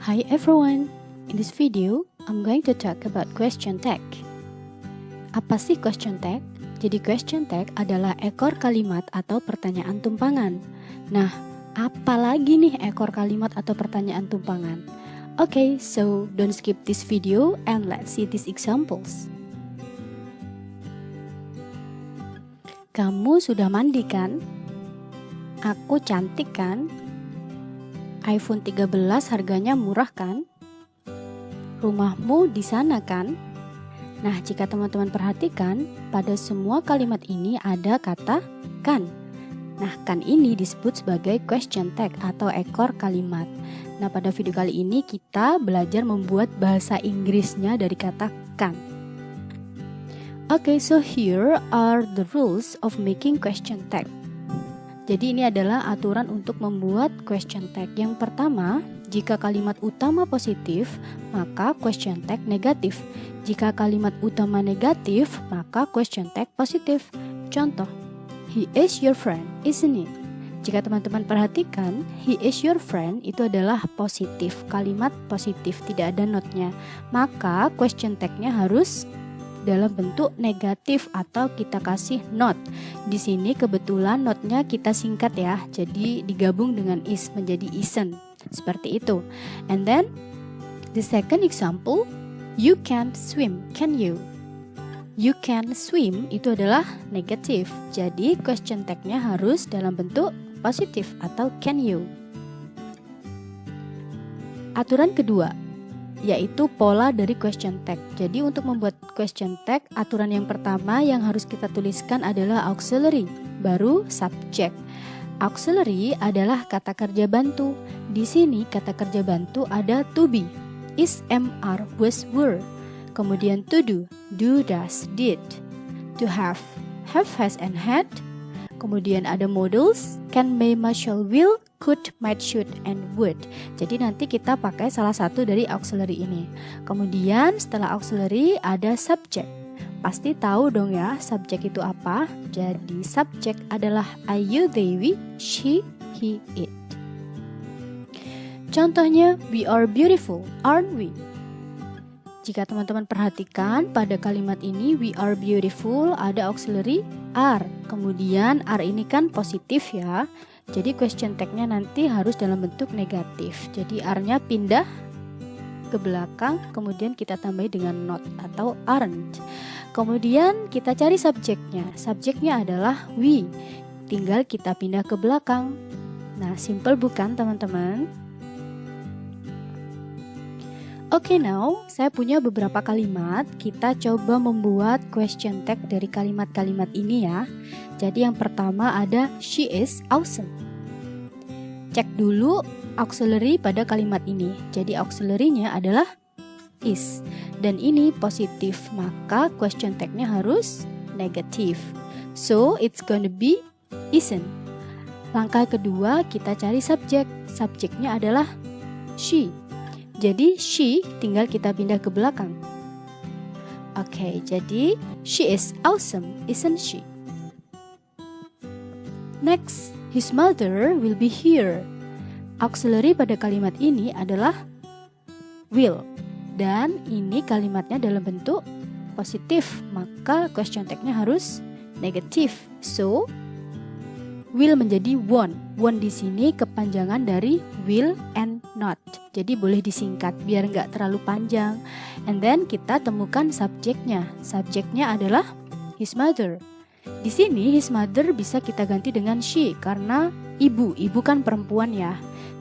Hi everyone, in this video, I'm going to talk about question tag. Apa sih question tag? Jadi question tag adalah ekor kalimat atau pertanyaan tumpangan. Nah, apa lagi nih ekor kalimat atau pertanyaan tumpangan? Okay, so don't skip this video and let's see these examples. Kamu sudah mandi kan? Aku cantik kan? iPhone 13 harganya murah kan? Rumahmu di sana kan? Nah, jika teman-teman perhatikan, pada semua kalimat ini ada kata kan. Nah, kan ini disebut sebagai question tag atau ekor kalimat. Nah, pada video kali ini kita belajar membuat bahasa Inggrisnya dari kata kan. Okay, so here are the rules of making question tag. Jadi ini adalah aturan untuk membuat question tag. Yang pertama, jika kalimat utama positif, maka question tag negatif. Jika kalimat utama negatif, maka question tag positif. Contoh, he is your friend, isn't it? Jika teman-teman perhatikan, he is your friend itu adalah positif, kalimat positif, tidak ada notnya. Maka question tagnya harus dalam bentuk negatif atau kita kasih not. Di sini kebetulan notnya kita singkat ya, jadi digabung dengan is menjadi isn't, seperti itu. And then the second example, you can't swim, can you? You can swim itu adalah negatif, jadi question tagnya harus dalam bentuk positif atau can you. Aturan kedua, yaitu pola dari question tag. Jadi untuk membuat question tag, aturan yang pertama yang harus kita tuliskan adalah auxiliary, baru subject. Auxiliary adalah kata kerja bantu. Di sini kata kerja bantu ada to be, is, am, are, was, were. Kemudian to do, does, did. To have, has, and had. Kemudian ada modals, can, may, must, shall, will, could, might, should, and would. Jadi nanti kita pakai salah satu dari auxiliary ini. Kemudian setelah auxiliary ada subject. Pasti tahu dong ya subject itu apa. Jadi subject adalah I, you, they, we, she, he, it. Contohnya, we are beautiful, aren't we? Jika teman-teman perhatikan pada kalimat ini we are beautiful ada auxiliary are. Kemudian are ini kan positif ya. Jadi question tag-nya nanti harus dalam bentuk negatif. Jadi are-nya pindah ke belakang, kemudian kita tambahi dengan not atau aren't. Kemudian kita cari subjeknya. Subjeknya adalah we. Tinggal kita pindah ke belakang. Nah, simple bukan teman-teman? Oke, now saya punya beberapa kalimat. Kita coba membuat question tag dari kalimat-kalimat ini ya. Jadi yang pertama ada she is awesome. Cek dulu auxiliary pada kalimat ini. Jadi auxiliary-nya adalah is. Dan ini positif, maka question tag-nya harus negatif. So it's gonna be isn't. Langkah kedua kita cari subjek. Subjeknya adalah she. Jadi she tinggal kita pindah ke belakang. Oke, jadi she is awesome, isn't she? Next, his mother will be here. Auxiliary pada kalimat ini adalah will. Dan ini kalimatnya dalam bentuk positif, maka question tag-nya harus negatif. So, will menjadi won't. Won't di sini kepanjangan dari will and not. Jadi boleh disingkat biar nggak terlalu panjang. And then kita temukan subjeknya. Subjeknya adalah his mother. Di sini his mother bisa kita ganti dengan she karena ibu. Ibu kan perempuan ya.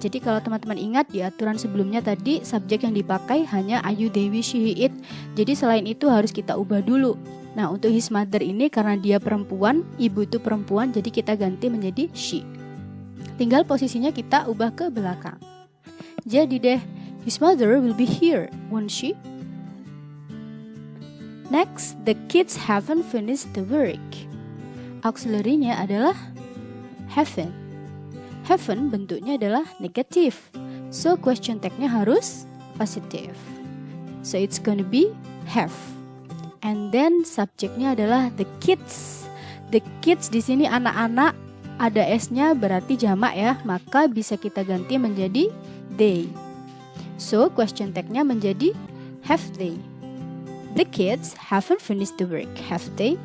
Jadi kalau teman-teman ingat di aturan sebelumnya tadi subjek yang dipakai hanya I, you, they, we, she, he, it. Jadi selain itu harus kita ubah dulu. Nah, untuk his mother ini karena dia perempuan, ibu itu perempuan, jadi kita ganti menjadi she. Tinggal posisinya kita ubah ke belakang. Jadi deh, his mother will be here, won't she? Next, the kids haven't finished the work. Auxiliary-nya adalah haven't. Haven't bentuknya adalah negatif. So question tag-nya harus positif. So it's gonna be have. And then subjeknya adalah the kids. The kids di sini anak-anak, ada s-nya berarti jamak ya, maka bisa kita ganti menjadi they. So question tag-nya menjadi have they. The kids haven't finished the work, have they?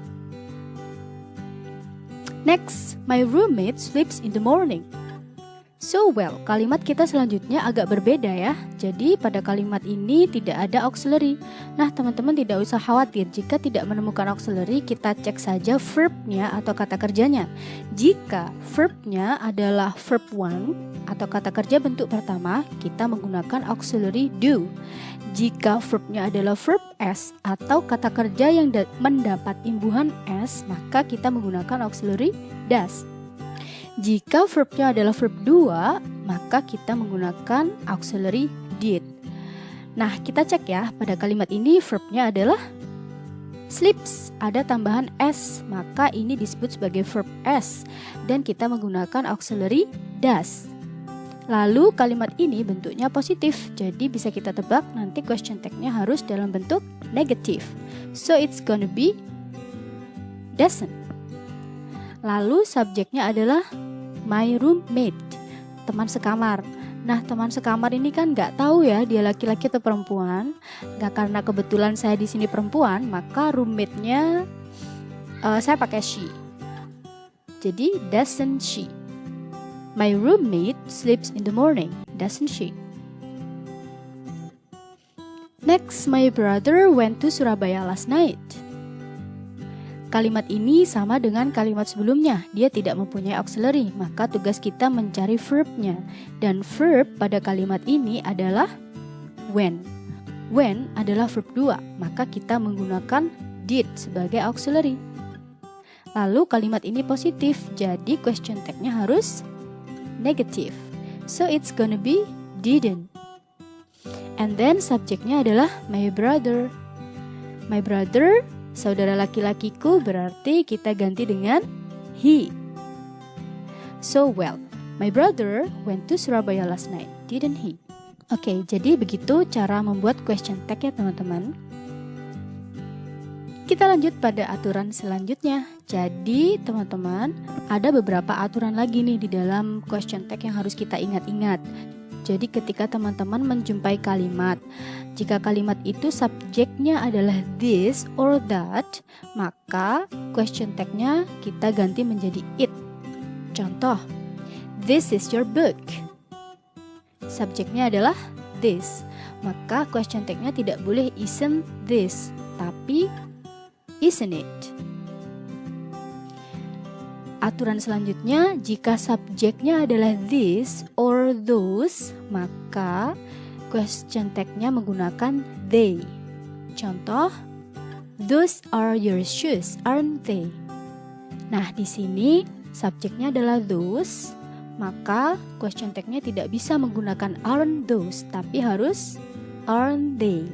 Next, my roommate sleeps in the morning. So well, kalimat kita selanjutnya agak berbeda ya. Jadi pada kalimat ini tidak ada auxiliary. Nah teman-teman tidak usah khawatir jika tidak menemukan auxiliary, kita cek saja verbnya atau kata kerjanya. Jika verbnya adalah verb one atau kata kerja bentuk pertama, kita menggunakan auxiliary do. Jika verbnya adalah verb s atau kata kerja yang mendapat imbuhan s, maka kita menggunakan auxiliary does. Jika verbnya adalah verb 2, maka kita menggunakan auxiliary did. Nah, kita cek ya, pada kalimat ini verbnya adalah sleeps, ada tambahan s, maka ini disebut sebagai verb s, dan kita menggunakan auxiliary does. Lalu kalimat ini bentuknya positif, jadi bisa kita tebak nanti question tag-nya harus dalam bentuk negatif. So it's gonna be doesn't. Lalu subjeknya adalah my roommate, teman sekamar. Nah teman sekamar ini kan nggak tahu ya dia laki-laki atau perempuan. Nggak, karena kebetulan saya di sini perempuan, maka roommate-nya saya pakai she. Jadi doesn't she. My roommate sleeps in the morning, doesn't she? Next, my brother went to Surabaya last night. Kalimat ini sama dengan kalimat sebelumnya, dia tidak mempunyai auxiliary, maka tugas kita mencari verbnya. Dan verb pada kalimat ini adalah when. When adalah verb 2, maka kita menggunakan did sebagai auxiliary. Lalu kalimat ini positif, jadi question tag-nya harus negative. So it's gonna be didn't. And then subjeknya adalah my brother. My brother, saudara laki-lakiku, berarti kita ganti dengan he. So well, my brother went to Surabaya last night, didn't he? Oke, jadi begitu cara membuat question tag ya teman-teman. Kita lanjut pada aturan selanjutnya. Jadi teman-teman, ada beberapa aturan lagi nih di dalam question tag yang harus kita ingat-ingat. Jadi ketika teman-teman menjumpai kalimat, jika kalimat itu subjeknya adalah this or that, maka question tag-nya kita ganti menjadi it. Contoh, this is your book. Subjeknya adalah this, maka question tag-nya tidak boleh isn't this, tapi isn't it. Aturan selanjutnya, jika subjeknya adalah this or those, maka question tag-nya menggunakan they. Contoh, those are your shoes, aren't they? Nah, di sini subjeknya adalah those, maka question tag-nya tidak bisa menggunakan aren't those, tapi harus aren't they.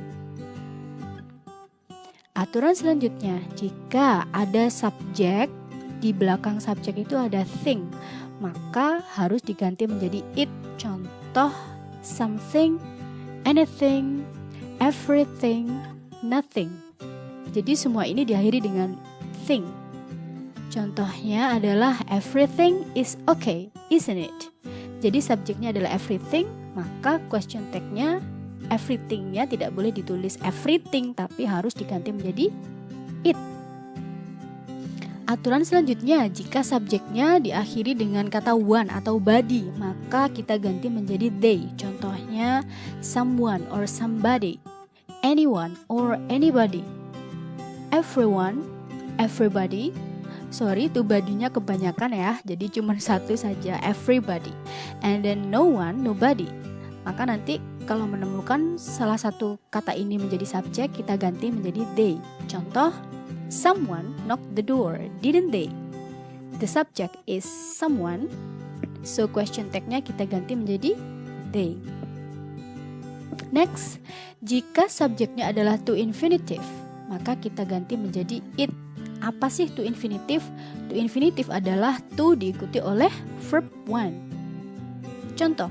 Aturan selanjutnya, jika ada subjek, di belakang subjek itu ada thing, maka harus diganti menjadi it. Contoh, something, anything, everything, nothing. Jadi semua ini diakhiri dengan thing. Contohnya adalah everything is okay, isn't it? Jadi subjeknya adalah everything, maka question tag-nya everything-nya tidak boleh ditulis everything, tapi harus diganti menjadi it. Aturan selanjutnya, jika subjeknya diakhiri dengan kata one atau body, maka kita ganti menjadi they. Contohnya, someone or somebody, anyone or anybody, everyone, everybody. Sorry, itu body-nya kebanyakan ya, jadi cuma satu saja, everybody. And then no one, nobody. Maka nanti kalau menemukan salah satu kata ini menjadi subjek, kita ganti menjadi they. Contoh, someone knocked the door, didn't they? The subject is someone, so question tag-nya kita ganti menjadi they. Next, jika subjeknya adalah to infinitive, maka kita ganti menjadi it. Apa sih to infinitive? To infinitive adalah to diikuti oleh verb one. Contoh,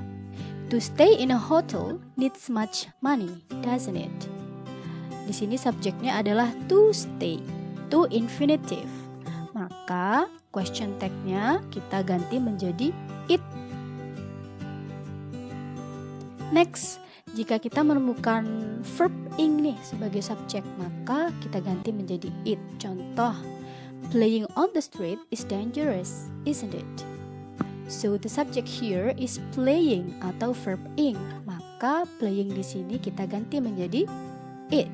to stay in a hotel needs much money, doesn't it? Di sini subjeknya adalah to stay, to infinitive. Maka question tag-nya kita ganti menjadi it. Next, Jika kita menemukan verb ing nih sebagai subjek, maka kita ganti menjadi it. Contoh, playing on the street is dangerous, isn't it? So the subject here is playing atau verb ing. Maka playing di sini kita ganti menjadi it.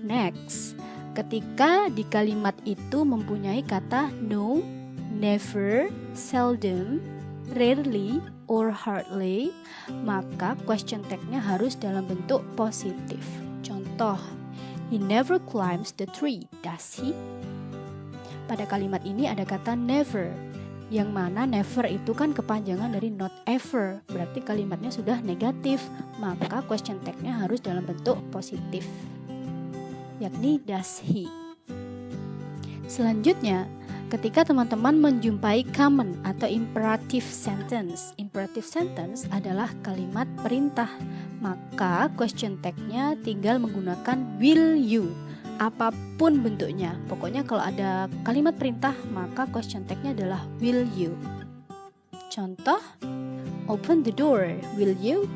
Next, ketika di kalimat itu mempunyai kata no, never, seldom, rarely, or hardly, maka question tag-nya harus dalam bentuk positif. Contoh, he never climbs the tree, does he? Pada kalimat ini ada kata never, yang mana never itu kan kepanjangan dari not ever, berarti kalimatnya sudah negatif, maka question tag-nya harus dalam bentuk positif, yakni does he. Selanjutnya, ketika teman-teman menjumpai command atau imperative sentence. Imperative sentence adalah kalimat perintah, maka question tag-nya tinggal menggunakan will you, apapun bentuknya. Pokoknya kalau ada kalimat perintah, maka question tag-nya adalah will you. Contoh, open the door, will you?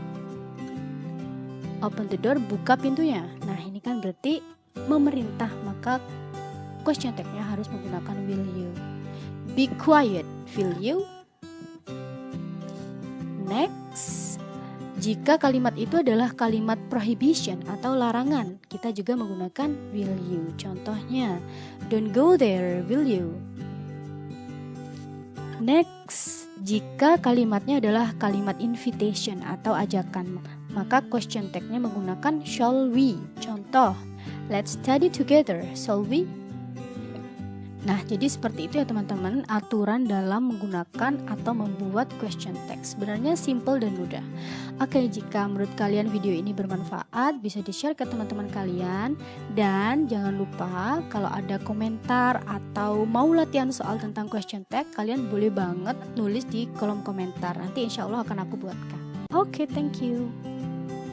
Open the door, buka pintunya. Nah, ini kan berarti memerintah, maka question tag-nya harus menggunakan will you. Be quiet, will you? Next, jika kalimat itu adalah kalimat prohibition atau larangan, kita juga menggunakan will you. Contohnya, don't go there, will you? Next, jika kalimatnya adalah kalimat invitation atau ajakan, maka question tag-nya menggunakan shall we. Contoh, let's study together, shall we? Nah, jadi seperti itu ya teman-teman, aturan dalam menggunakan atau membuat question tag. Sebenarnya simple dan mudah. Oke, jika menurut kalian video ini bermanfaat, bisa di-share ke teman-teman kalian. Dan jangan lupa kalau ada komentar atau mau latihan soal tentang question tag, kalian boleh banget nulis di kolom komentar. Nanti insya Allah akan aku buatkan. Oke, thank you.